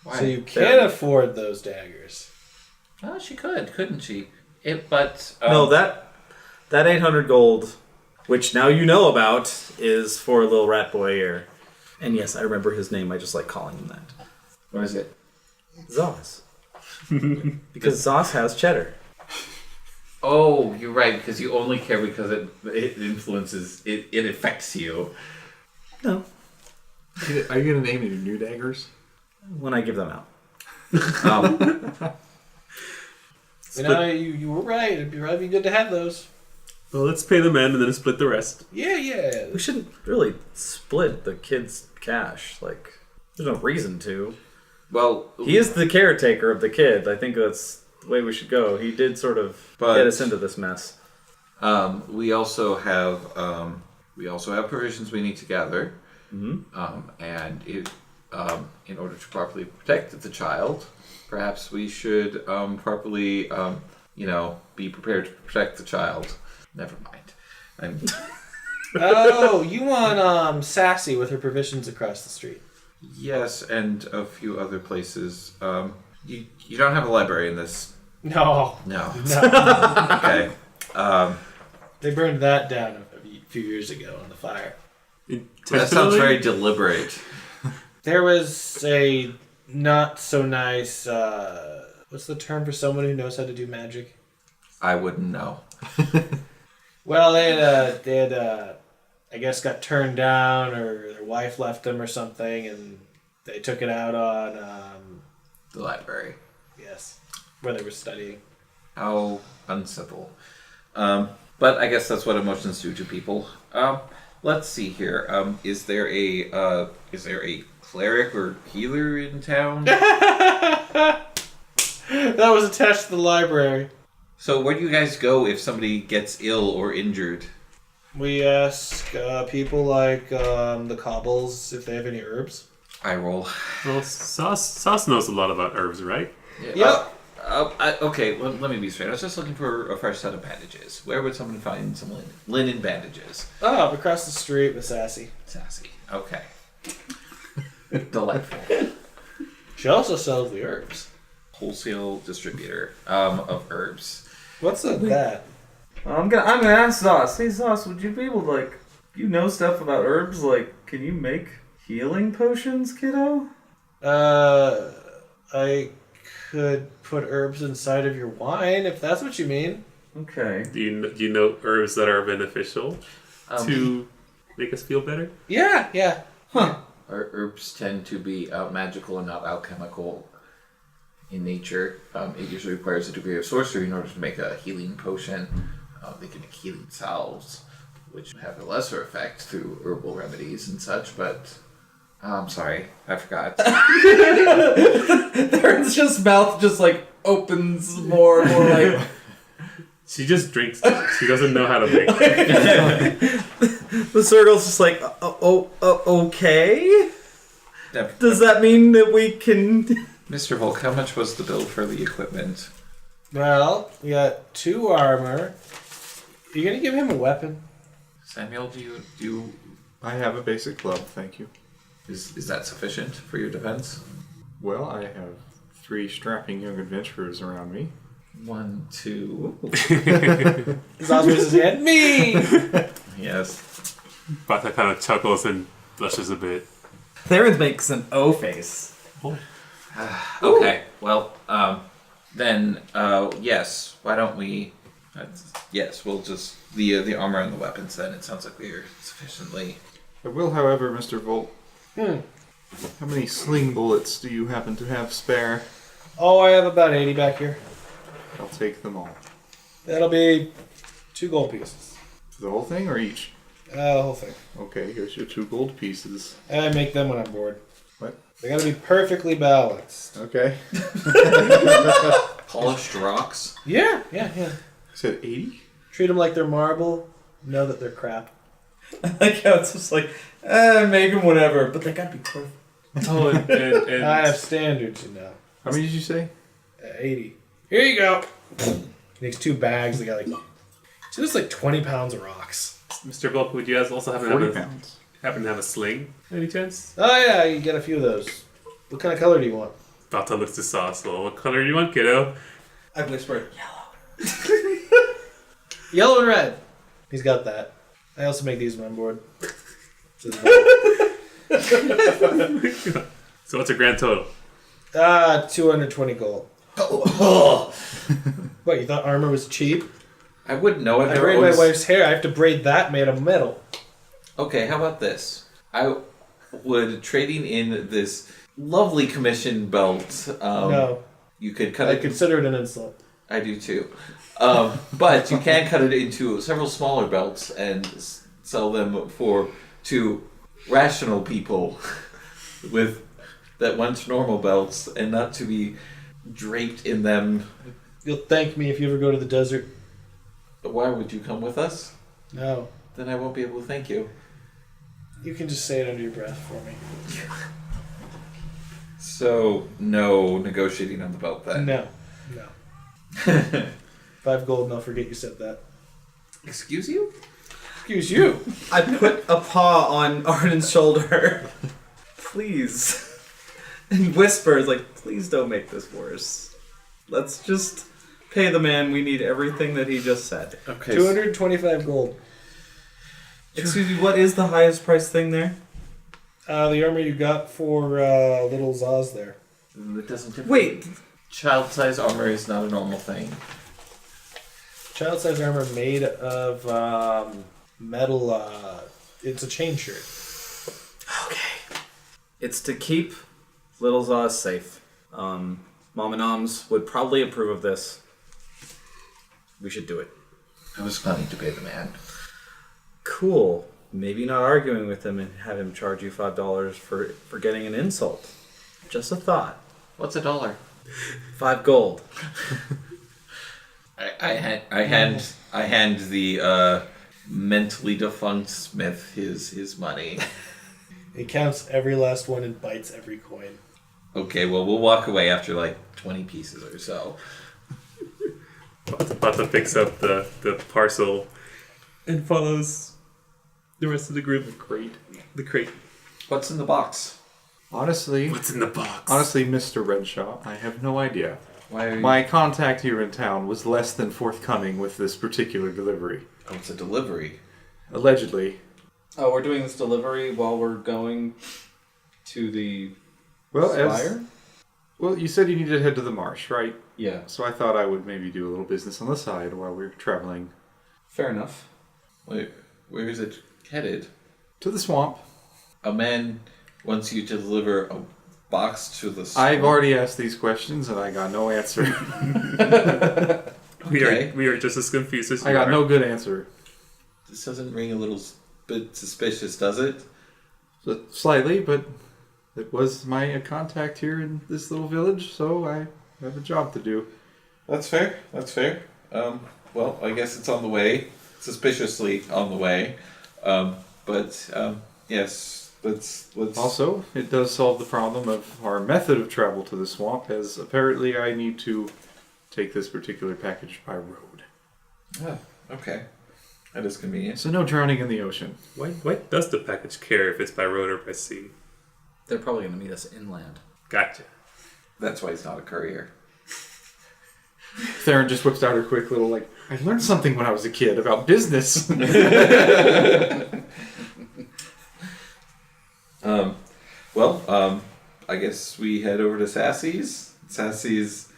Why? So you can't afford those daggers. Oh, she couldn't she? But No, that 800 gold, which now you know about, is for a little rat boy here. And yes, I remember his name. I just like calling him that. What is it? Zos. Because Zos has cheddar. Oh, you're right. Because you only care because it influences it affects you. No, Are you gonna name your new daggers? when I give them out. You were right. It'd be good to have those. Well, let's pay the men and then split the rest. Yeah. We shouldn't really split the kid's cash. Like, there's no reason to. Well, He is the caretaker of the kid. I think that's the way we should go. He did sort of get us into this mess. we also have provisions we need to gather, and in order to properly protect the child, perhaps we should properly, be prepared to protect the child. Never mind. Oh, you want Sassy with her provisions across the street. Yes, and a few other places. You don't have a library in this. No. No. No. Okay. They burned that down a few years ago on the fire. That sounds very deliberate. There was a not so nice, what's the term for someone who knows how to do magic? I wouldn't know. Well, they had I guess got turned down, or their wife left them or something, and they took it out on, The library. yes, where they were studying. How uncivil. But I guess that's what emotions do to people. Let's see here. Is there a cleric or healer in town? That was attached to the library. So where do you guys go if somebody gets ill or injured? We ask people like the cobbles if they have any herbs. I roll. Well, Sauce knows a lot about herbs, right? Yep. Okay, let me be straight. I was just looking for a fresh set of bandages. Where would someone find some linen bandages? Oh, across the street with Sassy. Sassy. Okay. Delightful. She also sells the herbs. Wholesale distributor of herbs. What's that? I'm gonna ask Zos. Hey Zos, would you be able to, like, you know stuff about herbs? Like, can you make healing potions, kiddo? I could put herbs inside of your wine if that's what you mean. Okay. Do you know herbs that are beneficial to make us feel better? Yeah. Huh. Our herbs tend to be magical and not alchemical in nature. It usually requires a degree of sorcery in order to make a healing potion. They can make healing salves, which have a lesser effect through herbal remedies and such, but I'm sorry, I forgot. There's just mouth just like opens more and more like She just drinks. She doesn't know how to make. The circle's just like, okay. Does that mean that we can? Mr. Volk, how much was the bill for the equipment? Well, you got 2 armor. You gonna give him a weapon? Samuel, do you I have a basic club, thank you. is that sufficient for your defense? Well, I have 3 strapping young adventurers around me. 1, 2. Zaz raises his hand. Me! Yes. Bata kind of chuckles and blushes a bit. Therrin makes an O face. Okay. Well, then yes. Why don't we? Yes, we'll just the armor and the weapons. Then it sounds like we're sufficiently. I will, however, Mr. Volt. How many sling bullets do you happen to have spare? Oh, I have about 80 back here. I'll take them all. That'll be 2 gold pieces. The whole thing or each? The whole thing. Okay, here's your 2 gold pieces. I make them when I'm bored. What? They gotta be perfectly balanced. Okay. Polished rocks. Yeah. I said 80? Treat them like they're marble. Know that they're crap. I like how it's just like, make them whatever, but they gotta be perfect. Oh, and I have standards, you know. How many did you say? 80. Here you go. Makes 2 bags. They got like, so there's like 20 pounds of rocks. Mr. Volk, would you guys also happen 40 to pounds. have a sling? Any chance? Oh yeah, you get a few of those. What kind of color do you want? Bata looks to Sauce. Well, what color do you want, kiddo? I whisper, Yellow and red. He's got that. I also make these when I'm bored. So what's your grand total? 220 gold. What, you thought armor was cheap? I wouldn't know. I braid my wife's hair. I have to braid that made of metal. Okay, how about this? I would trading in this lovely commission belt. No. You could cut I it. consider it an insult. I do too. But you can cut it into several smaller belts and sell them to rational people with that want normal belts and not to be draped in them. You'll thank me if you ever go to the desert. Why would you come with us? No. Then I won't be able to thank you. You can just say it under your breath for me. So, no negotiating on the belt then? No. 5 gold and I'll forget you said that. Excuse you? Excuse you. I put a paw on Arden's shoulder. Please. And whispers like, please don't make this worse. Let's just pay the man. We need everything that he just said. Okay. 225 gold. Excuse me, what is the highest price thing there? The armor you got for little Zaz there. It doesn't. Wait. Child-size armor is not a normal thing. Child size armor made of metal. It's a chain shirt. Okay. It's to keep little Zaz safe. Mom and Oms would probably approve of this. We should do it. I was planning to pay the man. Cool. Maybe not arguing with him and have him charge you $5 for getting an insult. Just a thought. What's $1? 5 gold. I hand the mentally defunct Smith his money. He counts every last one and bites every coin. Okay, well we'll walk away after like 20 pieces or so. Bata picks up the parcel and follows the rest of the group. The crate. What's in the box? Honestly, What's in the box? Honestly, Mr. Redshaw, I have no idea. Why are you... My contact here in town was less than forthcoming with this particular delivery. Oh, it's a delivery. Allegedly. Oh, we're doing this delivery while we're going to the spire? Well, you said you needed to head to the marsh, right? Yeah. So I thought I would maybe do a little business on the side while we're traveling. Fair enough. Wait, where is it headed? To the swamp. A man wants you to deliver a box to the swamp. I've already asked these questions and I got no answer. Okay. We are just as confused as you I got are. no good answer. This doesn't ring a little bit suspicious, does it? So, slightly, but it was my contact here in this little village, so I have a job to do. That's fair. That's fair. well, I guess it's on the way. Suspiciously on the way. Yes, let's... Also, it does solve the problem of our method of travel to the swamp, as apparently I need to take this particular package by road. Oh, okay. That is convenient. So no drowning in the ocean. Why does the package care if it's by road or by sea? They're probably going to meet us inland. Gotcha. That's why he's not a courier. Therrin just whips out her quick little, like, I learned something when I was a kid about business. I guess we head over to Sassy's. Sassy's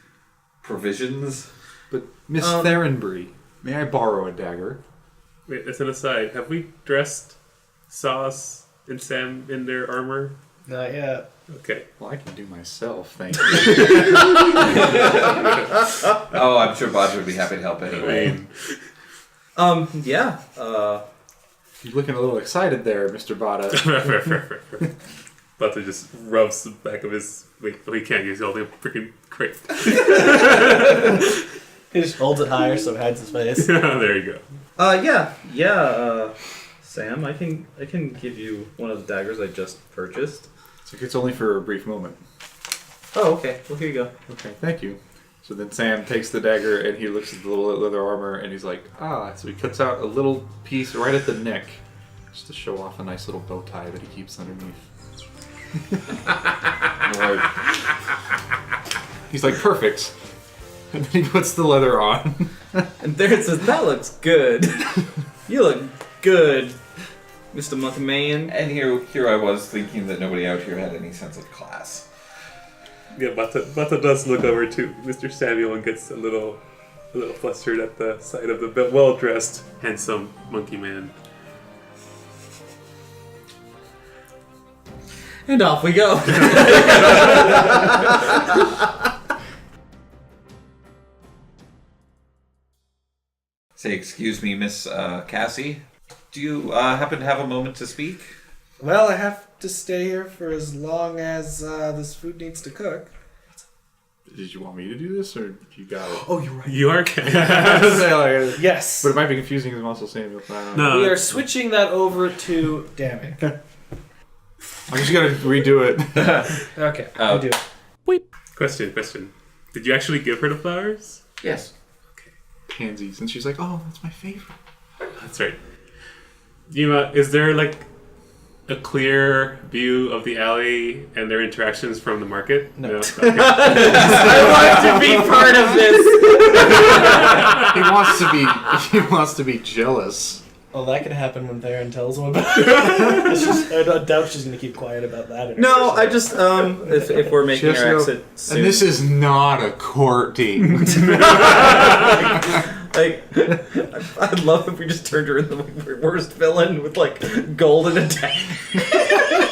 provisions. But Miss Theronbury, may I borrow a dagger? Wait, as an aside, have we dressed Sauce and Sam in their armor? Not yet. Okay. Well, I can do myself, thank you. Oh, I'm sure Bata would be happy to help anyway. Yeah. You're looking a little excited there, Mr. Bata. Bata just rubs the back of his... Wait, he can't. He's holding a freaking crate. He just holds it higher so it hides his face. There you go. Sam, I can give you one of the daggers I just purchased. It's only for a brief moment. Oh, okay. Well, here you go. Okay, thank you. So then Sam takes the dagger and he looks at the little leather armor and he's like, so he cuts out a little piece right at the neck just to show off a nice little bow tie that he keeps underneath. He's like, perfect. And then he puts the leather on. And there it says, that looks good. You look good, Mr. Monkey Man. And here I was thinking that nobody out here had any sense of class. Yeah, Bata does look over to Mr. Samuel and gets a little flustered at the sight of the well-dressed, handsome monkey man. And off we go. Say, excuse me, Miss Cassie. Do you happen to have a moment to speak? Well, I have to stay here for as long as this food needs to cook. Did you want me to do this, or you got it? Oh, you're right. You are Yes. But it might be confusing as Muscle Samuel. I don't know. No. We are switching that over to Damek. I'm just gonna redo it. Okay, I'll do it. Question. Did you actually give her the flowers? Yes. Pansies, and she's like, "Oh, that's my favorite." That's right. Yuma, is there like a clear view of the alley and their interactions from the market? No. Okay. I want to be part of this. He wants to be jealous. Well, that could happen when Therrin tells him about it. I doubt she's going to keep quiet about that. No, I just if we're making Just our know- exit soon, And this is not a courting. like, I'd love if we just turned her into the worst villain with like gold and a dagger.